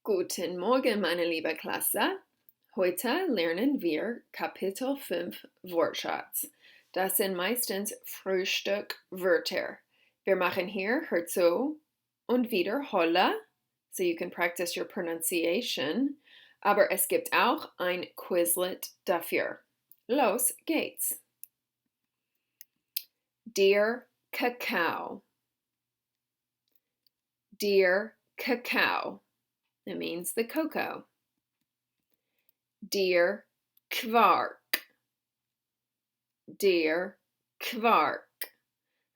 Guten Morgen, meine liebe Klasse. Heute lernen wir Kapitel 5 Wortschatz. Das sind meistens Frühstückwörter. Wir machen hier hör zu und wiederhole, so you can practice your pronunciation. Aber es gibt auch ein Quizlet dafür. Los geht's. Der Kakao. Der Kakao. It means the cocoa. Der Quark. Der Quark.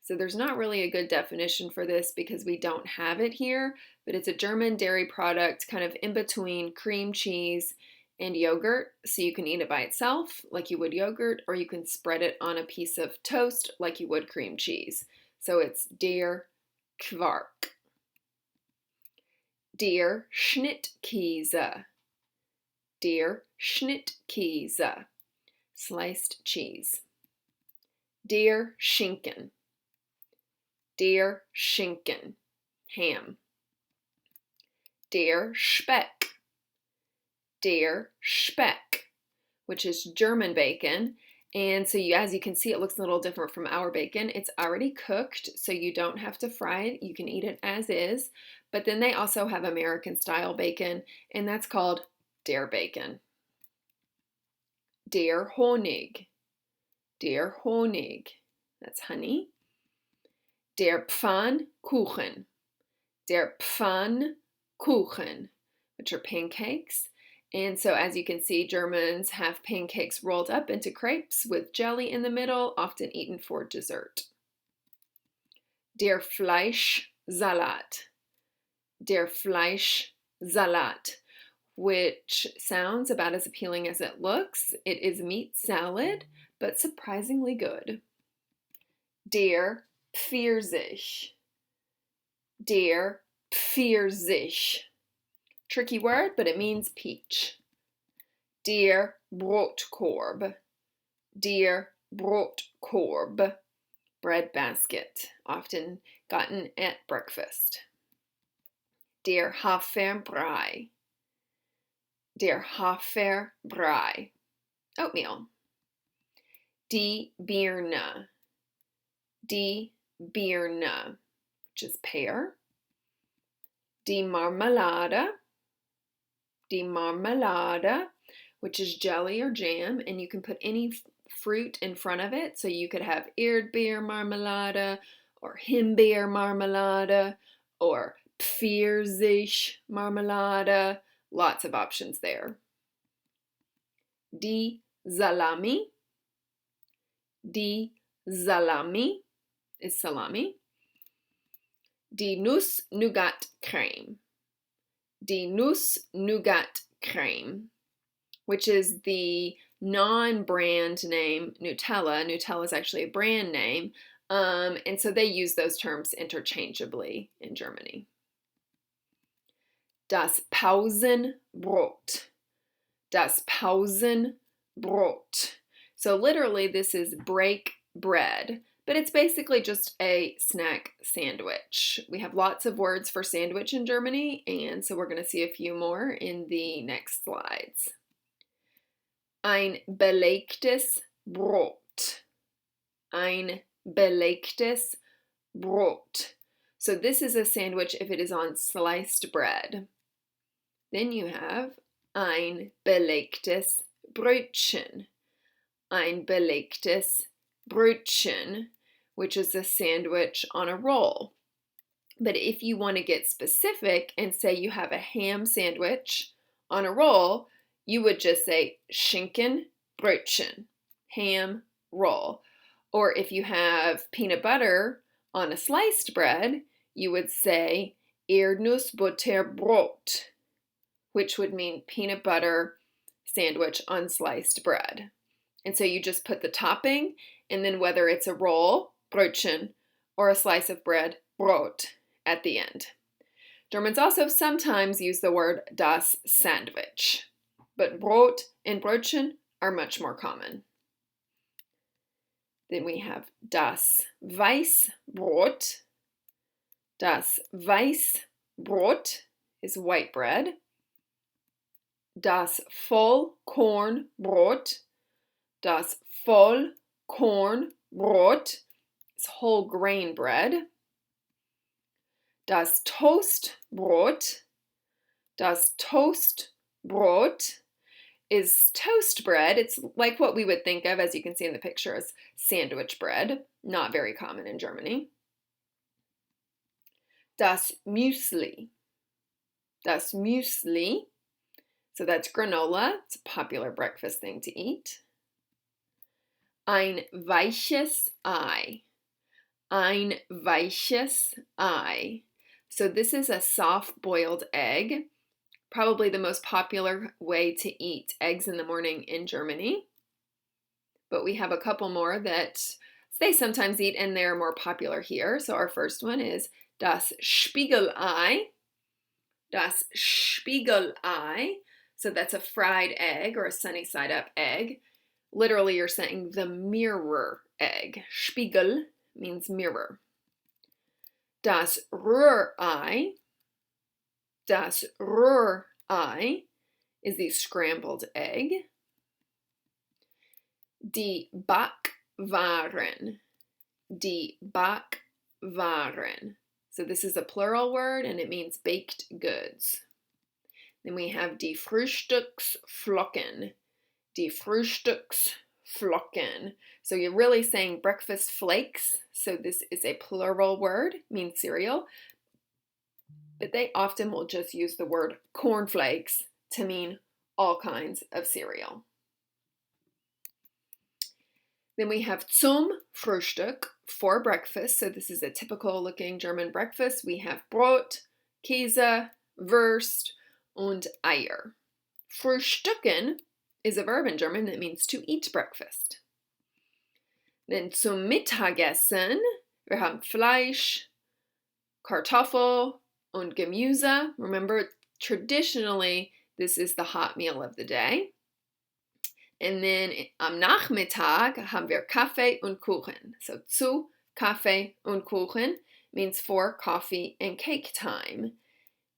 So there's not really a good definition for this because we don't have it here, but it's a German dairy product kind of in between cream cheese and yogurt. So you can eat it by itself like you would yogurt, or you can spread it on a piece of toast like you would cream cheese. So it's der Quark. Der Schnittkäse. Der Schnittkäse. Sliced cheese. Der Schinken. Der Schinken. Ham. Der Speck. Der Speck, which is German bacon. And so as you can see, it looks a little different from our bacon. It's already cooked, so you don't have to fry it. You can eat it as is. But then they also have American style bacon, and that's called der Bacon. Der Honig. Der Honig. That's honey. Der Pfannkuchen. Der Pfannkuchen, which are pancakes. And so as you can see, Germans have pancakes rolled up into crepes with jelly in the middle, often eaten for dessert. Der Fleischsalat. Der Fleischsalat, which sounds about as appealing as it looks. It is meat salad, but surprisingly good. Der Pfirsich. Der Pfirsich. Tricky word, but it means peach. Der Brotkorb. Der Brotkorb. Bread basket, often gotten at breakfast. Der Haferbrei. Der Haferbrei. Oatmeal. Die Birne. Die Birne, which is pear. Die Marmelade. Die Marmelade, which is jelly or jam, and you can put any fruit in front of it. So you could have Erdbeermarmelade or Himbeermarmelade or Pfirsich Marmelade. Lots of options there. Die Salami. Die Salami is salami. Die Nuss-Nougat-Creme. Die Nuss-Nougat-Creme, which is the non-brand name Nutella. Nutella is actually a brand name, and so they use those terms interchangeably in Germany. Das Pausenbrot. Das Pausenbrot. So literally this is break bread, but it's basically just a snack sandwich. We have lots of words for sandwich in Germany, and so we're going to see a few more in the next slides. Ein belegtes Brot. Ein belegtes Brot. So this is a sandwich if it is on sliced bread. Then you have ein belegtes Brötchen. Ein belegtes Brötchen, which is a sandwich on a roll. But if you want to get specific and say you have a ham sandwich on a roll, you would just say Schinkenbrötchen, ham roll. Or if you have peanut butter on a sliced bread, you would say Erdnussbutterbrot, which would mean peanut butter sandwich on sliced bread. And so you just put the topping, and then whether it's a roll, Brötchen, or a slice of bread, Brot, at the end. Germans also sometimes use the word das Sandwich, but Brot and Brötchen are much more common. Then we have das Weißbrot. Das Weißbrot is white bread. Das Vollkornbrot. Das Vollkornbrot is whole grain bread. Das Toastbrot. Das Toastbrot is toast bread. It's like what we would think of, as you can see in the picture, as sandwich bread. Not very common in Germany. Das Müsli. Das Müsli. So that's granola. It's a popular breakfast thing to eat. Ein weiches Ei. Ein weiches Ei. So this is a soft-boiled egg. Probably the most popular way to eat eggs in the morning in Germany. But we have a couple more that they sometimes eat and they're more popular here. So our first one is das Spiegelei. Das Spiegelei. So that's a fried egg or a sunny side up egg. Literally you're saying the mirror egg. Spiegel means mirror. Das Rührei. Das Rührei is the scrambled egg. Die Backwaren. Die Backwaren. So this is a plural word and it means baked goods. Then we have die Frühstücksflocken. Die Frühstücksflocken. So you're really saying breakfast flakes. So this is a plural word, means cereal. But they often will just use the word cornflakes to mean all kinds of cereal. Then we have zum Frühstück, for breakfast. So this is a typical looking German breakfast. We have Brot, Käse, Wurst, und Eier. Frühstücken is a verb in German that means to eat breakfast. Then zum Mittagessen, wir haben Fleisch, Kartoffel, und Gemüse. Remember, traditionally, this is the hot meal of the day. And then am Nachmittag haben wir Kaffee und Kuchen. So zu Kaffee und Kuchen means for coffee and cake time.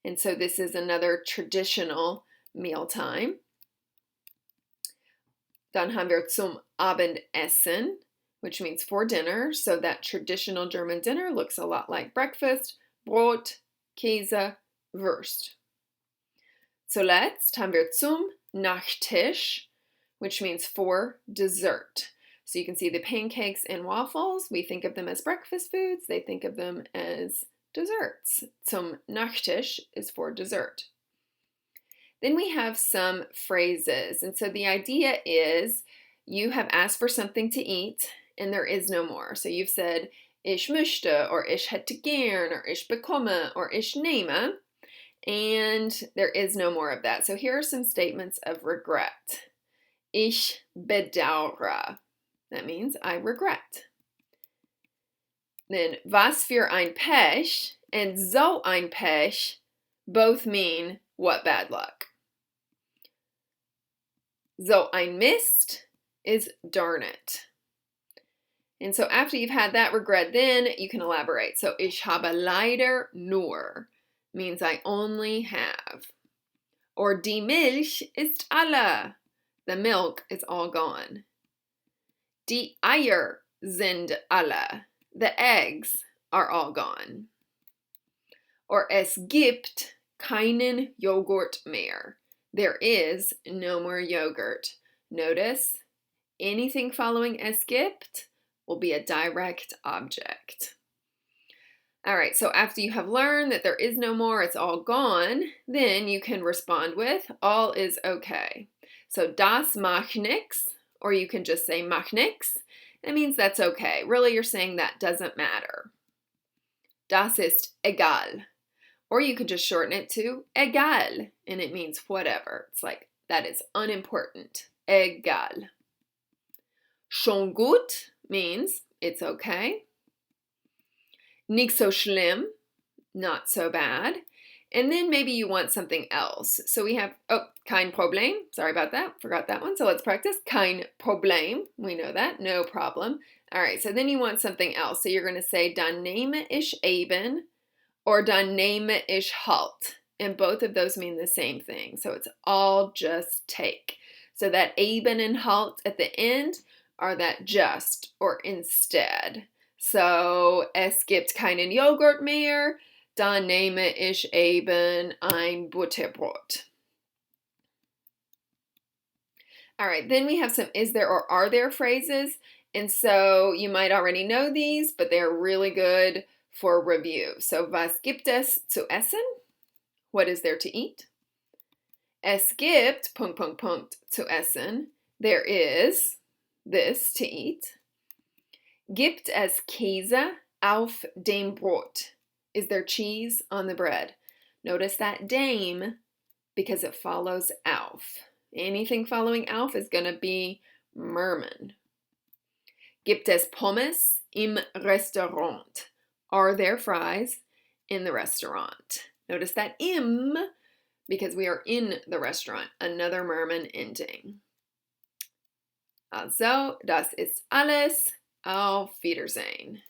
And so this is another traditional meal time. Dann haben wir zum Abendessen, which means for dinner. So that traditional German dinner looks a lot like breakfast. Brot, Käse, Wurst. Zuletzt haben wir zum Nachtisch, which means for dessert. So you can see the pancakes and waffles, we think of them as breakfast foods, they think of them as desserts. Zum Nachtisch is for dessert. Then we have some phrases, and so the idea is you have asked for something to eat and there is no more. So you've said, ich möchte, or ich hätte gern, or ich bekomme, or ich nehme, and there is no more of that. So here are some statements of regret. Ich bedauere. That means I regret. Then was für ein Pech and so ein Pech both mean what bad luck. So ein Mist is darn it. And so after you've had that regret, then you can elaborate. So ich habe leider nur means I only have. Or die Milch ist alle. The milk is all gone. Die Eier sind alle. The eggs are all gone. Or es gibt keinen Joghurt mehr. There is no more yogurt. Notice, anything following es gibt will be a direct object. All right, so after you have learned that there is no more, it's all gone, then you can respond with, all is okay. So das macht nix, or you can just say macht nix. It means that's okay. Really, you're saying that doesn't matter. Das ist egal. Or you could just shorten it to egal, and it means whatever. It's like, that is unimportant. Egal. Schon gut means it's okay. Nicht so schlimm, not so bad. And then maybe you want something else. So we have, kein Problem. Sorry about that. Forgot that one. So let's practice. Kein Problem. We know that. No problem. All right. So then you want something else. So you're going to say, dann nehme ich eben, or dann nehme ich halt. and both of those mean the same thing. So it's all just take. So that eben and halt at the end are that just or instead. So es gibt keinen Joghurt mehr, dann nehme ich eben ein Butterbrot. All right, then we have some is there or are there phrases. And so you might already know these, but they're really good for review. So was gibt es zu essen? What is there to eat? Es gibt zu essen. There is this to eat. Gibt es Käse auf dem Brot? Is there cheese on the bread? Notice that dem because it follows auf. Anything following auf is going to be Merman. Gibt es Pommes im Restaurant? Are there fries in the restaurant? Notice that im because we are in the restaurant. Another Merman ending. Also, das ist alles. Auf Wiedersehen.